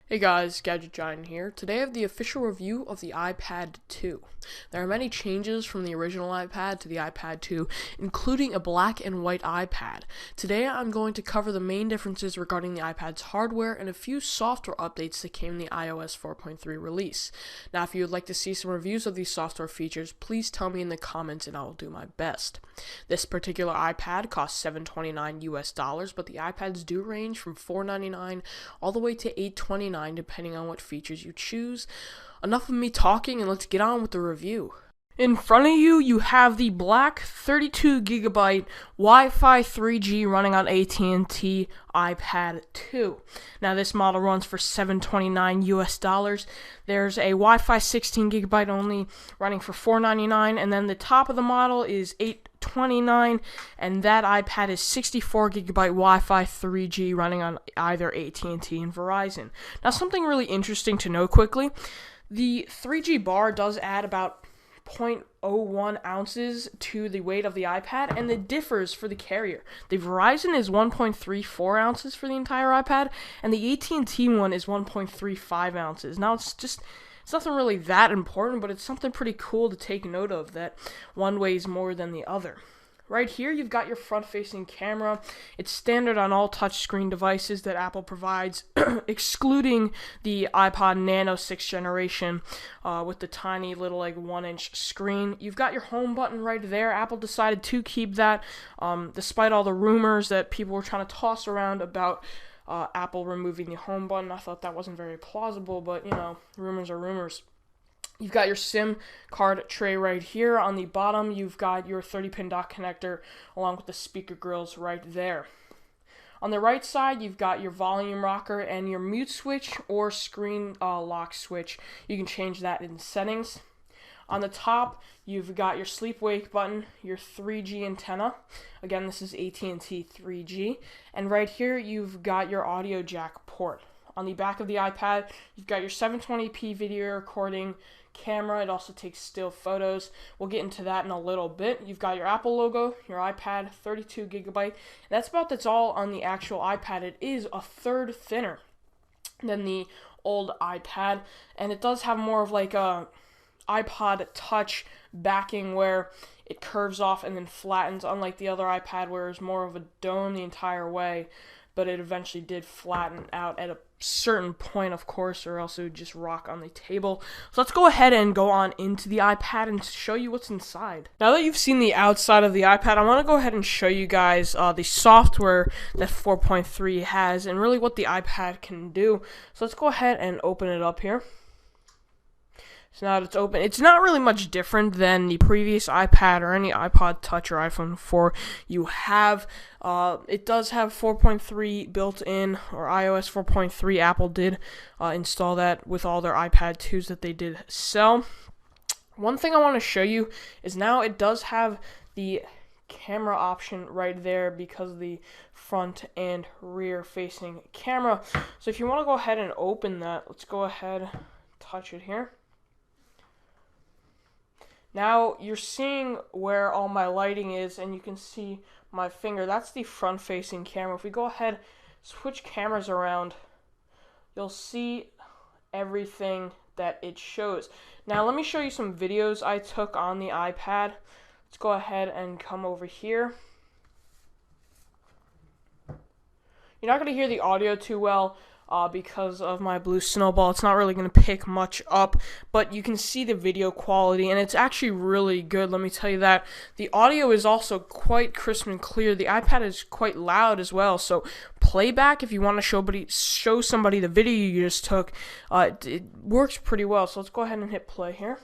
Hey guys, GadgetGiant here. Today I have the official review of the iPad 2. There are many changes from the original iPad to the iPad 2, including a black and white iPad. Today I'm going to cover the main differences regarding the iPad's hardware and a few software updates that came in the iOS 4.3 release. Now if you would like to see some reviews of these software features, please tell me in the comments and I will do my best. This particular iPad costs $729 US, but the iPads do range from $499 all the way to $829 depending on what features you choose. Enough of me talking and let's get on with the review. In front of you, you have the black 32GB Wi-Fi 3G running on AT&T iPad 2. Now this model runs for $729 US. There's a Wi-Fi 16GB only running for $499, and then the top of the model is $829, and that iPad is 64GB Wi-Fi 3G running on either AT&T and Verizon. Now something really interesting to note quickly, the 3G bar does add about 0.01 ounces to the weight of the iPad, and it differs for the carrier. The Verizon is 1.34 ounces for the entire iPad, and the AT&T one is 1.35 ounces. Now it's nothing really that important, but it's something pretty cool to take note of, that one weighs more than the other. Right here, you've got your front-facing camera. It's standard on all touchscreen devices that Apple provides, excluding the iPod Nano 6th generation with the tiny little 1-inch screen. You've got your home button right there. Apple decided to keep that, despite all the rumors that people were trying to toss around about Apple removing the home button. I thought that wasn't very plausible, but, rumors are rumors. You've got your SIM card tray right here. On the bottom, you've got your 30-pin dock connector along with the speaker grills right there. On the right side, you've got your volume rocker and your mute switch or screen lock switch. You can change that in settings. On the top, you've got your sleep-wake button, your 3G antenna. Again, this is AT&T 3G. And right here, you've got your audio jack port. On the back of the iPad, you've got your 720p video recording camera. It also takes still photos. We'll get into that in a little bit. You've got your Apple logo, your iPad, 32GB. That's all on the actual iPad. It is a third thinner than the old iPad, and it does have more of a iPod Touch backing where it curves off and then flattens, unlike the other iPad where it's more of a dome the entire way, but it eventually did flatten out at a certain point, of course, or else it would just rock on the table. So let's go ahead and go on into the iPad and show you what's inside. Now that you've seen the outside of the iPad, I want to go ahead and show you guys the software that 4.3 has and really what the iPad can do. So let's go ahead and open it up here. So now that it's open, it's not really much different than the previous iPad or any iPod Touch or iPhone 4 you have. It does have 4.3 built in, or iOS 4.3. Apple did install that with all their iPad 2s that they did sell. One thing I want to show you is now it does have the camera option right there because of the front and rear facing camera. So if you want to go ahead and open that, let's go ahead, touch it here. Now you're seeing where all my lighting is, and you can see my finger. That's the front-facing camera. If we go ahead, switch cameras around, you'll see everything that it shows. Now let me show you some videos I took on the iPad. Let's go ahead and come over here. You're not going to hear the audio too well because of my blue snowball. It's not really going to pick much up, but you can see the video quality, and it's actually really good, let me tell you that. The audio is also quite crisp and clear. The iPad is quite loud as well, so playback, if you want to show somebody the video you just took, it works pretty well. So let's go ahead and hit play here.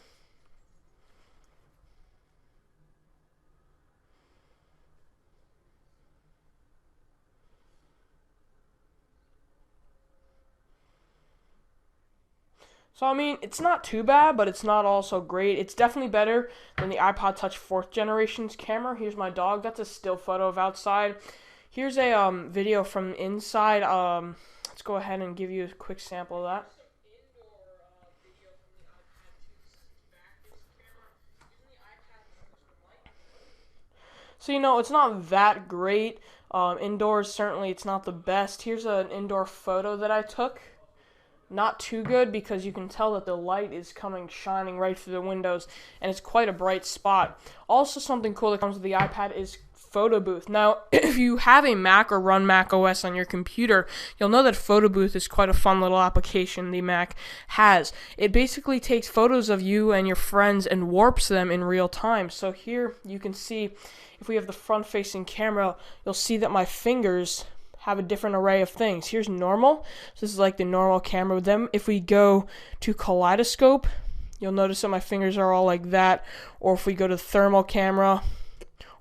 So, I mean, it's not too bad, but it's not also great. It's definitely better than the iPod Touch 4th generation's camera. Here's my dog. That's a still photo of outside. Here's a video from inside. Let's go ahead and give you a quick sample of that. So, it's not that great. Indoors, certainly, it's not the best. Here's an indoor photo that I took. not too good because you can tell that the light is shining right through the windows, and it's quite a bright spot. Also, something cool that comes with the iPad is Photo Booth. Now, if you have a Mac or run Mac OS on your computer, you'll know that Photo Booth is quite a fun little application the Mac has. It basically takes photos of you and your friends and warps them in real time. So here you can see, if we have the front-facing camera, you'll see that my fingers have a different array of things. Here's normal. So this is like the normal camera with them. If we go to kaleidoscope, you'll notice that my fingers are all like that. Or if we go to thermal camera,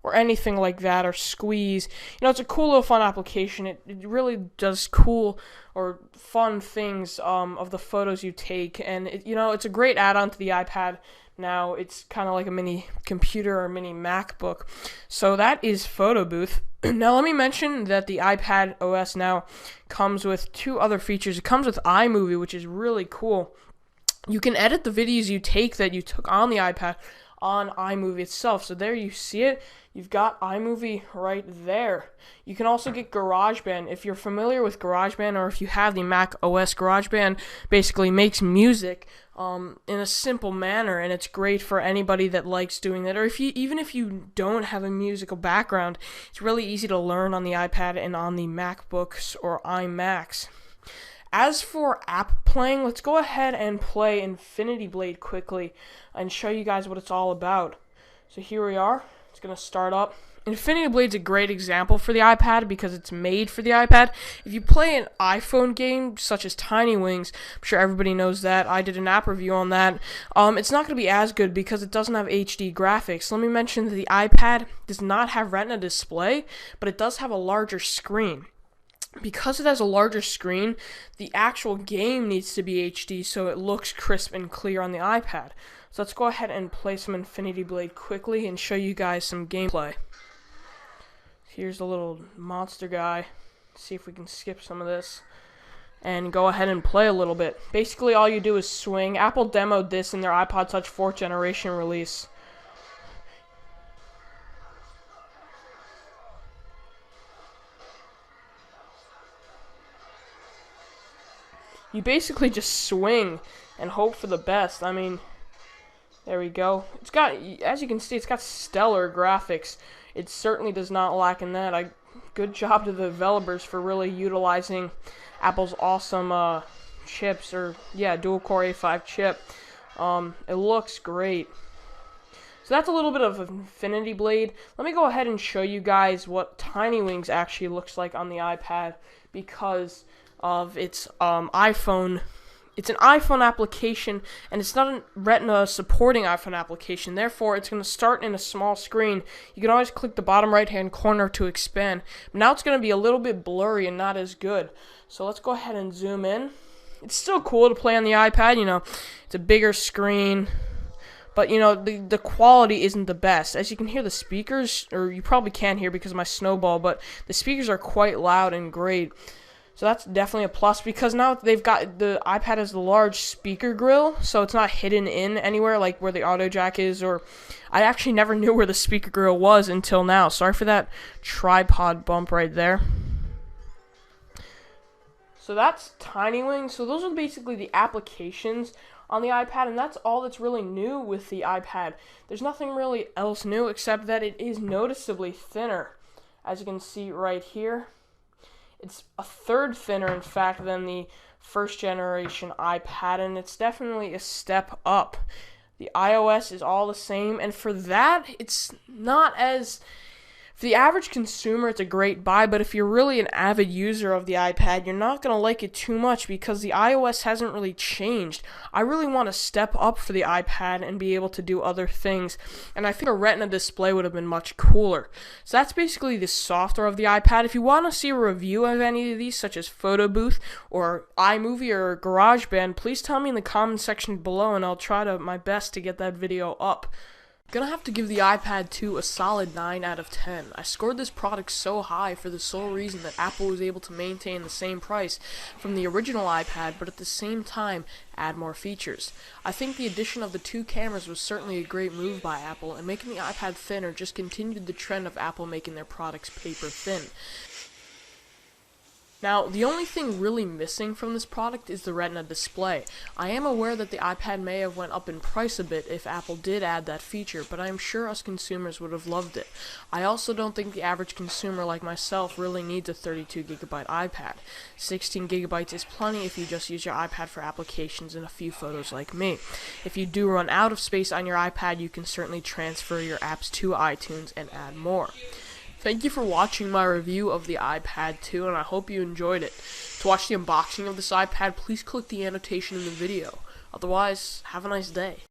or anything like that, or squeeze. It's a cool little fun application. It really does cool or fun things of the photos you take, and it's a great add-on to the iPad. Now it's kind of like a mini computer or mini MacBook. So that is Photo Booth. Now let me mention that the iPad OS now comes with two other features. It comes with iMovie, which is really cool. You can edit the videos you take that you took on the iPad on iMovie itself. So there you see it. You've got iMovie right there. You can also get GarageBand. If you're familiar with GarageBand, or if you have the Mac OS, GarageBand basically makes music in a simple manner, and it's great for anybody that likes doing that. Or even if you don't have a musical background, it's really easy to learn on the iPad and on the MacBooks or iMacs. As for app playing, let's go ahead and play Infinity Blade quickly and show you guys what it's all about. So here we are. It's going to start up. Infinity Blade's a great example for the iPad because it's made for the iPad. If you play an iPhone game such as Tiny Wings, I'm sure everybody knows that. I did an app review on that. It's not going to be as good because it doesn't have HD graphics. Let me mention that the iPad does not have Retina display, but it does have a larger screen. Because it has a larger screen, the actual game needs to be HD so it looks crisp and clear on the iPad. So let's go ahead and play some Infinity Blade quickly and show you guys some gameplay. Here's the little monster guy. See if we can skip some of this and go ahead and play a little bit. Basically all you do is swing. Apple demoed this in their iPod Touch 4th generation release. You basically just swing and hope for the best. I mean, there we go. It's got, as you can see, it's got stellar graphics. It certainly does not lack in that. Good job to the developers for really utilizing Apple's awesome chips, or dual core A5 chip. It looks great. So that's a little bit of Infinity Blade. Let me go ahead and show you guys what Tiny Wings actually looks like on the iPad because of its iPhone. It's an iPhone application, and it's not a Retina supporting iPhone application. Therefore, it's going to start in a small screen. You can always click the bottom right-hand corner to expand. But now it's going to be a little bit blurry and not as good. So let's go ahead and zoom in. It's still cool to play on the iPad. It's a bigger screen. But, the quality isn't the best. As you can hear the speakers, or you probably can't hear because of my snowball, but the speakers are quite loud and great. So that's definitely a plus because now they've got, the iPad has the large speaker grill, so it's not hidden in anywhere like where the audio jack is, or I actually never knew where the speaker grill was until now. Sorry for that tripod bump right there. So that's Tiny Wings. So those are basically the applications on the iPad, and that's all that's really new with the iPad. There's nothing really else new except that it is noticeably thinner, as you can see right here. It's a third thinner, in fact, than the first generation iPad, and it's definitely a step up. The iOS is all the same, and for that, it's not as... For the average consumer, it's a great buy, but if you're really an avid user of the iPad, you're not going to like it too much because the iOS hasn't really changed. I really want to step up for the iPad and be able to do other things, and I think a Retina display would have been much cooler. So that's basically the software of the iPad. If you want to see a review of any of these, such as Photo Booth or iMovie or GarageBand, please tell me in the comment section below, and I'll try my best to get that video up. Gonna have to give the iPad 2 a solid 9 out of 10. I scored this product so high for the sole reason that Apple was able to maintain the same price from the original iPad, but at the same time add more features. I think the addition of the 2 cameras was certainly a great move by Apple, and making the iPad thinner just continued the trend of Apple making their products paper thin. Now, the only thing really missing from this product is the Retina display. I am aware that the iPad may have went up in price a bit if Apple did add that feature, but I am sure us consumers would have loved it. I also don't think the average consumer like myself really needs a 32GB iPad. 16GB is plenty if you just use your iPad for applications and a few photos like me. If you do run out of space on your iPad, you can certainly transfer your apps to iTunes and add more. Thank you for watching my review of the iPad 2, and I hope you enjoyed it. To watch the unboxing of this iPad, please click the annotation in the video. Otherwise, have a nice day.